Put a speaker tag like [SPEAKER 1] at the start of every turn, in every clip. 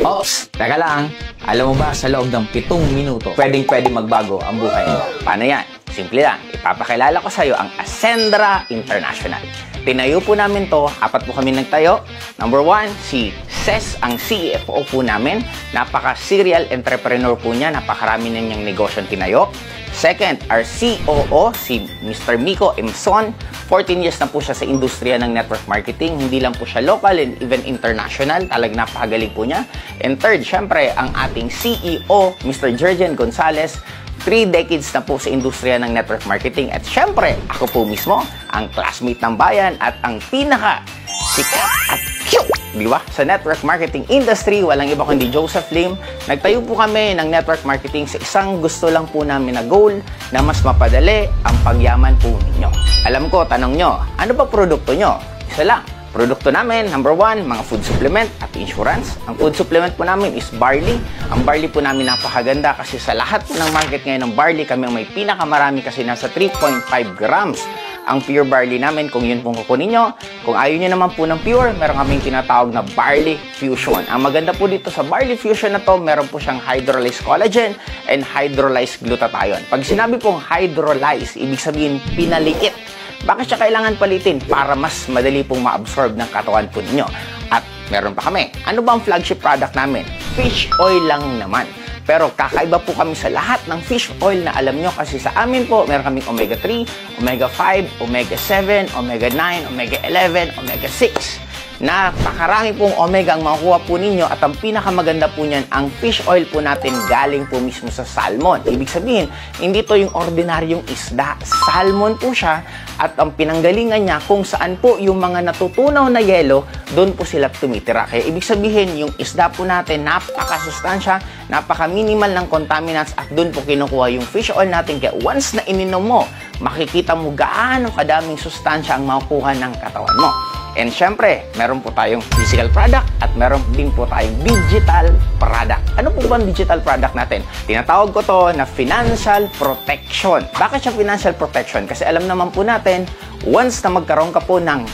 [SPEAKER 1] Ops, teka lang. Alam mo ba, sa loob ng 7 minuto, pwedeng magbago ang buhay mo. Paano yan? Simple lang. Ipapakilala ko sa iyo ang Ascendra International. Tinayo po namin to, 4 po kami nagtayo. Number 1, si Ces, ang CFO po namin. Napaka-serial entrepreneur po niya. Napakarami na niyang negosyong tinayo. Second, our COO, si Mr. Miko Emson. 14 years na po siya sa industriya ng network marketing. Hindi lang po siya local and even international. Talagang napakagaling po niya. And third, syempre, ang ating CEO, Mr. Jergen Gonzalez. 3 decades na po sa industriya ng network marketing. At syempre, ako po mismo, ang classmate ng bayan at ang pinaka-sikat at cute, di ba? Sa network marketing industry, walang iba kundi Joseph Lim. Nagtayo po kami ng network marketing sa isang gusto lang po namin na goal na mas mapadali ang pagyaman po ninyo. Alam ko, tanong nyo, ano ba produkto nyo? Isa lang. Produkto namin, number 1, mga food supplement at insurance. Ang food supplement po namin is barley. Ang barley po namin napakaganda kasi sa lahat po ng market ngayon ng barley, kami ang may pinakamarami kasi nasa 3.5 grams. Ang pure barley namin, kung yun pong kukunin nyo. Kung ayaw nyo naman po ng pure, meron kaming tinatawag na barley fusion. Ang maganda po dito sa barley fusion na to, meron po siyang hydrolyzed collagen and hydrolyzed glutathione. Pag sinabi pong hydrolyzed, ibig sabihin pinaliit. Bakit siya kailangan palitin? Para mas madali pong ma-absorb ng katawan po ninyo. At meron pa kami. Ano ba ang flagship product namin? Fish oil lang naman. Pero kakaiba po kami sa lahat ng fish oil na alam nyo kasi sa amin po, meron kaming omega 3, omega 5, omega 7, omega 9, omega 11, omega 6. Napakarami pong omega ang makukuha po ninyo at ang pinakamaganda po niyan, ang fish oil po natin galing po mismo sa salmon. Ibig sabihin, hindi to yung ordinaryong isda. Salmon po siya at ang pinanggalingan niya kung saan po yung mga natutunaw na yelo, doon po sila tumitira. Kaya ibig sabihin, yung isda po natin, napakasustansya, napaka-minimal ng contaminants at doon po kinukuha yung fish oil natin. Kaya once na ininom mo, makikita mo gaano kadaming sustansya ang makukuha ng katawan mo. And syempre, meron po tayong physical product at meron din po tayong digital product. Ano po ba ang digital product natin? Tinatawag ko to na financial protection. Bakit siya financial protection? Kasi alam naman po natin, once na magkaroon ka po ng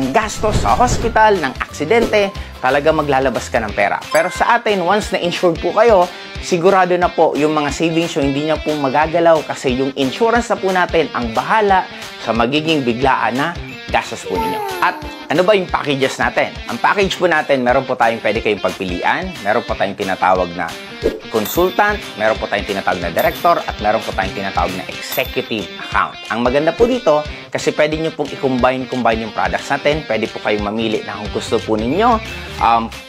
[SPEAKER 1] gastos sa hospital, ng aksidente, talaga maglalabas ka ng pera. Pero sa atin, once na insured po kayo, sigurado na po yung mga savings yung hindi niya po magagalaw kasi yung insurance na po natin ang bahala sa magiging biglaan na gastos po ninyo. At ano ba yung packages natin? Ang package po natin, meron po tayong pwede kayong pagpilian, meron po tayong tinatawag na consultant, meron po tayong tinatawag na director, at meron po tayong tinatawag na executive account. Ang maganda po dito, kasi pwede nyo pong i-combine yung products natin. Pwede po kayong mamili na kung gusto po ninyo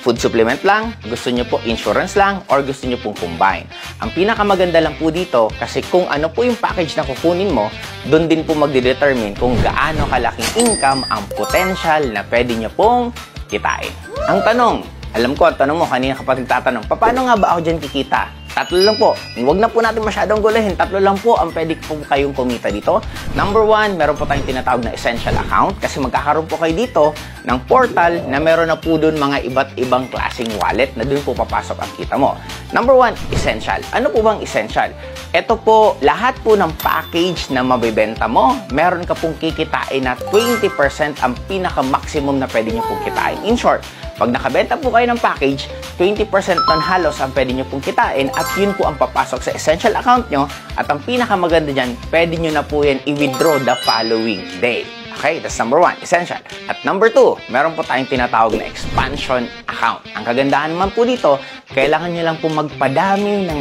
[SPEAKER 1] food supplement lang, gusto nyo po insurance lang, or gusto nyo pong combine. Ang pinakamaganda lang po dito, kasi kung ano po yung package na kukunin mo, doon din po magdedetermine kung gaano kalaking income ang potential na pwede nyo pong kitain. Ang tanong, alam ko, ang tanong mo kanina kapag nagtatanong, paano nga ba ako dyan kikita? 3 lang po. Huwag na po natin masyadong gulahin. 3 lang po ang pwede po kayong kumita dito. Number 1, meron po tayong tinatawag na essential account kasi magkakaroon po kayo dito ng portal na meron na po doon mga iba't ibang klaseng wallet na doon po papasok ang kita mo. Number 1, essential. Ano po bang essential? Ito po, lahat po ng package na mabibenta mo, meron ka pong kikitain na 20% ang pinaka-maximum na pwede nyo pong kitain. In short, pag nakabenta po kayo ng package, 20% nun halos ang pwede nyo pong kitain at yun po ang papasok sa essential account nyo at ang pinakamaganda dyan, pwede nyo na po yan i-withdraw the following day. Okay, that's number 1, essential. At number 2, meron po tayong tinatawag na expansion account. Ang kagandahan naman po dito, kailangan nyo lang po magpadami ng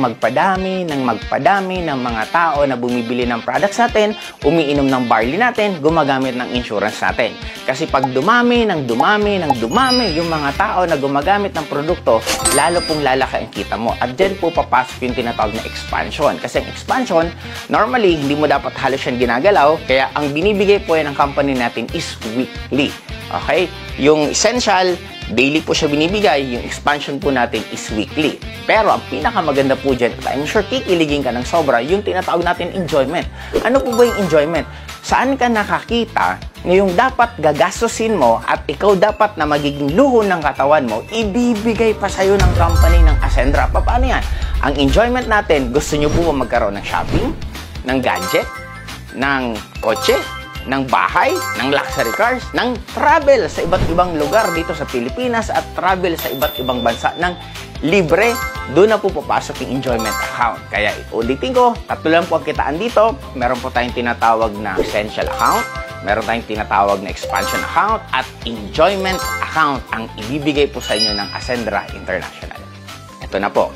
[SPEAKER 1] mga tao na bumibili ng products natin, umiinom ng barley natin, gumagamit ng insurance natin. Kasi pag dumami yung mga tao na gumagamit ng produkto, lalo pong lalaki ang kita mo. At dyan po papasok yung tinatawag na expansion. Kasi ang expansion, normally, hindi mo dapat halos yan ginagalaw, kaya ang binibigay po yan ng company natin is weekly. Okay? Yung essential, daily po siya binibigay. Yung expansion po natin is weekly. Pero ang pinakamaganda po dyan, at I'm sure kikiligin ka ng sobra, yung tinatawag natin enjoyment. Ano po ba yung enjoyment? Saan ka nakakita na yung dapat gagastusin mo at ikaw dapat na magiging luho ng katawan mo, ibibigay pa sa'yo ng company ng Ascendra? Paano yan? Ang enjoyment natin, gusto nyo po ba magkaroon ng shopping, ng gadget, ng kotse, ng bahay, ng luxury cars, ng travel sa iba't ibang lugar dito sa Pilipinas at travel sa iba't ibang bansa ng libre. Doon na po papasok yung enjoyment account. Kaya ulitin ko, tatlo lang po ang kitaan dito. Meron po tayong tinatawag na essential account, meron tayong tinatawag na expansion account, at enjoyment account ang ibibigay po sa inyo ng Ascendra International. Ito na po.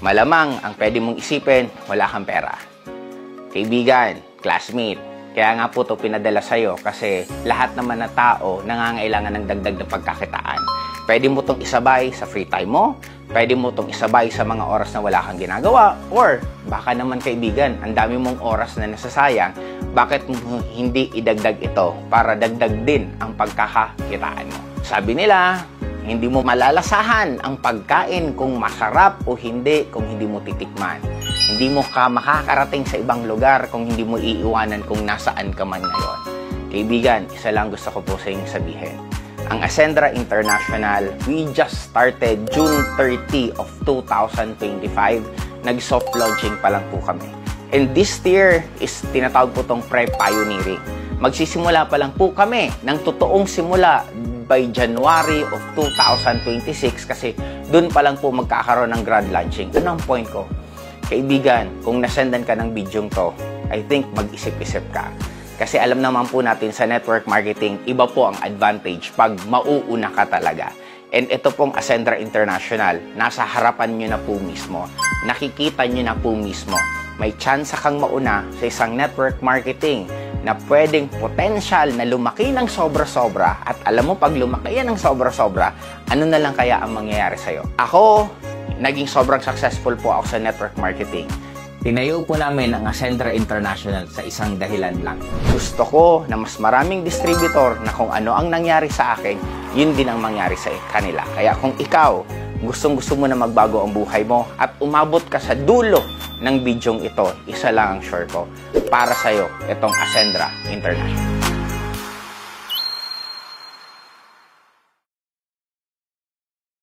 [SPEAKER 1] Malamang ang pwede mong isipin, wala kang pera. Kaibigan, classmate, kaya nga po ito pinadala sa'yo kasi lahat naman na tao nangangailangan ng dagdag na pagkakitaan. Pwede mo itong isabay sa free time mo, pwede mo itong isabay sa mga oras na wala kang ginagawa, or baka naman kaibigan, ang dami mong oras na nasasayang, bakit mo hindi idagdag ito para dagdag din ang pagkakakitaan mo? Sabi nila, hindi mo malalasahan ang pagkain kung masarap o hindi kung hindi mo titikman. Hindi mo ka makakarating sa ibang lugar kung hindi mo iiwanan kung nasaan ka man ngayon. Kaibigan, isa lang gusto ko po sa inyong sabihin. Ang Ascendra International, we just started June 30 of 2025. Nag-soft launching pa lang po kami. And this year is tinatawag po itong pre-pioneering. Magsisimula pa lang po kami ng totoong simula by January of 2026 kasi doon pa lang po magkakaroon ng grand launching. Ano ang point ko? Kaibigan, kung nasendan ka ng bidyong to, I think mag-isip-isip ka. Kasi alam naman po natin sa network marketing, iba po ang advantage pag mauuna ka talaga. And ito pong Ascendra International, nasa harapan nyo na po mismo. Nakikita nyo na po mismo. May chance kang mauna sa isang network marketing na pwedeng potential na lumaki ng sobra-sobra. At alam mo, pag lumaki yan ng sobra-sobra, ano na lang kaya ang mangyayari sa'yo? Ako, naging sobrang successful po ako sa network marketing. Tinayo po namin ang Ascendra International sa isang dahilan lang. Gusto ko na mas maraming distributor na kung ano ang nangyari sa akin, yun din ang mangyari sa kanila. Kaya kung ikaw, gustong-gusto mo na magbago ang buhay mo at umabot ka sa dulo ng bidyong ito, isa lang ang sure ko. Para sa'yo, itong Ascendra International.